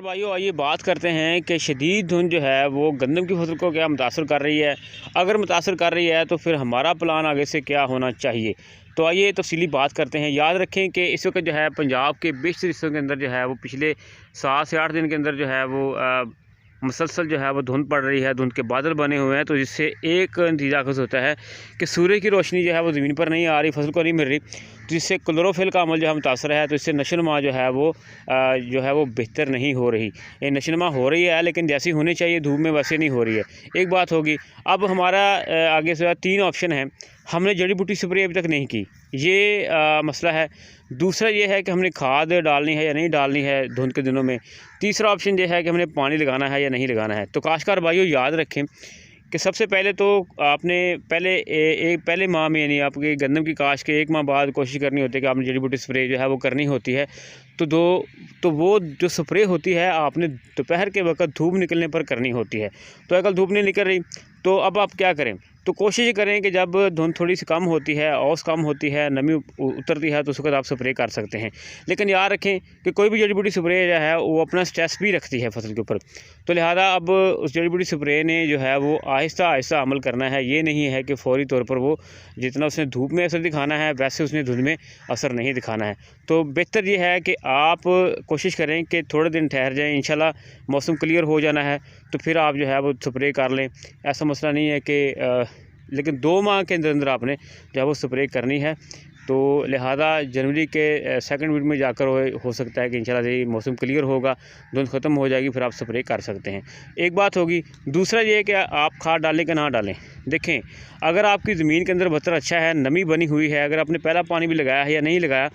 भाइयों, आइए बात करते हैं कि शदीद धुंध जो है वो गंदम की फसल को क्या मुतासर कर रही है। अगर मुतासर कर रही है तो फिर हमारा प्लान आगे से क्या होना चाहिए। तो आइए तफसीली बात करते हैं। याद रखें कि इस वक्त जो है पंजाब के बेशतर हिस्सों के अंदर जो है वो पिछले 7 से 8 दिन के अंदर जो है वो मुसलसल जो है वो धुंध पड़ रही है, धुंध के बादल बने हुए हैं। तो जिससे एक नतीजा अखज़ होता है कि सूर्य की रोशनी जो है वो ज़मीन पर नहीं आ रही, फसल को नहीं मिल रही, तो जिससे क्लोरोफिल का अमल जो है मुतासर है। तो इससे नशोनुमा जो है वो बेहतर नहीं हो रही। ये नशोनुमा हो रही है लेकिन जैसी होनी चाहिए धूप में वैसे नहीं हो रही है। एक बात होगी। अब हमारा आगे से 3 ऑप्शन है। हमने जड़ी बूटी स्प्रे अभी तक नहीं की, ये मसला है। दूसरा ये है कि हमने खाद डालनी है या नहीं डालनी है धुंध के दिनों में। तीसरा ऑप्शन ये है कि हमने पानी लगाना है या नहीं लगाना है। तो काश्तकार भाइयों, याद रखें कि सबसे पहले तो आपने पहले माह में, यानी आपके गंदम की काश के 1 माह बाद कोशिश करनी होती है कि आपने जड़ी बूटी स्प्रे जो है वो करनी होती है। तो वो जो स्प्रे होती है आपने दोपहर के वक्त धूप निकलने पर करनी होती है। तो अगर धूप नहीं निकल रही तो अब आप क्या करें, तो कोशिश करें कि जब धुंध थोड़ी सी कम होती है, औस कम होती है, नमी उतरती है, तो उस वक्त आप स्प्रे कर सकते हैं। लेकिन याद रखें कि कोई भी जड़ी बूटी स्प्रे जो है वो अपना स्ट्रेस भी रखती है फसल के ऊपर। तो लिहाजा अब उस जड़ी बूटी स्प्रे ने जो है वो आहिस्ता आहिस्ता अमल करना है। ये नहीं है कि फ़ौरी तौर पर वो जितना उसने धूप में असर दिखाना है वैसे उसने धुंध में असर नहीं दिखाना है। तो बेहतर ये है कि आप कोशिश करें कि थोड़े दिन ठहर जाएँ, इंशाल्लाह मौसम क्लियर हो जाना है तो फिर आप जो है वो स्प्रे कर लें। ऐसा मसला नहीं है कि लेकिन 2 माह के अंदर अंदर आपने जो है वो स्प्रे करनी है। तो लिहाजा जनवरी के 2nd वीक में जाकर हो सकता है कि इंशाल्लाह से मौसम क्लियर होगा, धुंध ख़त्म हो जाएगी, फिर आप स्प्रे कर सकते हैं। एक बात होगी। दूसरा ये है कि आप खाद डालें कि ना डालें। देखें, अगर आपकी ज़मीन के अंदर बतर अच्छा है, नमी बनी हुई है, अगर आपने पहला पानी भी लगाया है या नहीं लगाया,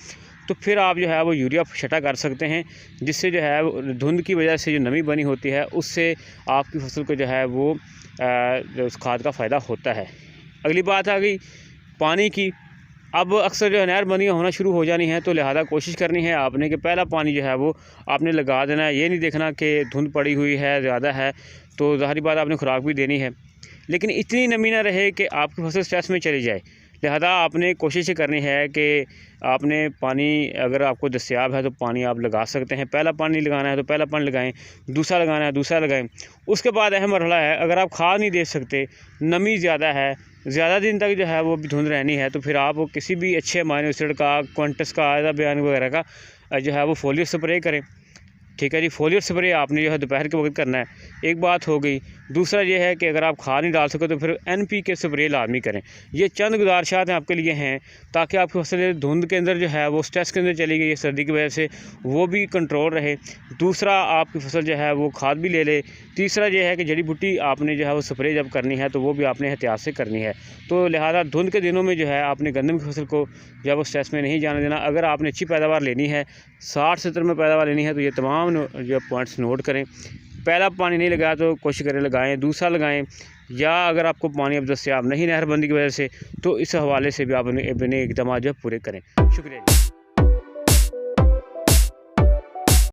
तो फिर आप जो है वो यूरिया छटा कर सकते हैं, जिससे जो है धुंध की वजह से जो नमी बनी होती है उससे आपकी फसल को जो है वो उस खाद का फ़ायदा होता है। अगली बात आ गई पानी की। अब अक्सर जो है नहरबंदियाँ होना शुरू हो जानी है, तो लिहाजा कोशिश करनी है आपने कि पहला पानी जो है वो आपने लगा देना है। ये नहीं देखना कि धुंध पड़ी हुई है, ज़्यादा है, तो ज़ाहिर बात आपने खुराक भी देनी है, लेकिन इतनी नमी ना रहे कि आपकी फसल स्ट्रेस में चली जाए। लिहाजा आपने कोशिश करनी है कि आपने पानी, अगर आपको दस्तयाब है तो पानी आप लगा सकते हैं। पहला पानी लगाना है तो पहला पानी लगाएं, दूसरा लगाना है दूसरा लगाएं। उसके बाद अहम मरहला है, अगर आप खाद नहीं दे सकते, नमी ज़्यादा है, ज़्यादा दिन तक जो है वो धुंध रहनी है, तो फिर आप किसी भी अच्छे अमाइनो एसिड का, क्वांटस का, आयदा बयान वगैरह का जो है वो फोलियर स्प्रे करें। ठीक है जी, फोलियर स्प्रे आपने जो है दोपहर के वक्त करना है। एक बात हो गई। दूसरा ये है कि अगर आप खाद नहीं डाल सको तो फिर NPK स्प्रे लाजमी करें। ये चंद गुजारिशात आपके लिए हैं ताकि आपकी फसल धुंध के अंदर जो है वो स्ट्रेस के अंदर चली गई है सर्दी की वजह से, वो भी कंट्रोल रहे। दूसरा, आपकी फसल जो है वो खाद भी ले ले। तीसरा ये है कि जड़ी बूटी आपने जो है वो स्प्रे जब करनी है तो वो भी आपने एहतियात से करनी है। तो लिहाजा धुंध के दिनों में जो है आपने गंदम की फसल को जो है वो स्ट्रेस में नहीं जाने देना। अगर आपने अच्छी पैदावार लेनी है, 60-70 में पैदावार लेनी है, तो ये तमाम जो पॉइंट्स नोट करें। पहला पानी नहीं लगाया तो कोशिश करें लगाएं, दूसरा लगाएं, या अगर आपको पानी अब दस्तयाब नहीं नहरबंदी की वजह से, तो इस हवाले से भी आप अपने इक़दाम जो पूरे करें। शुक्रिया।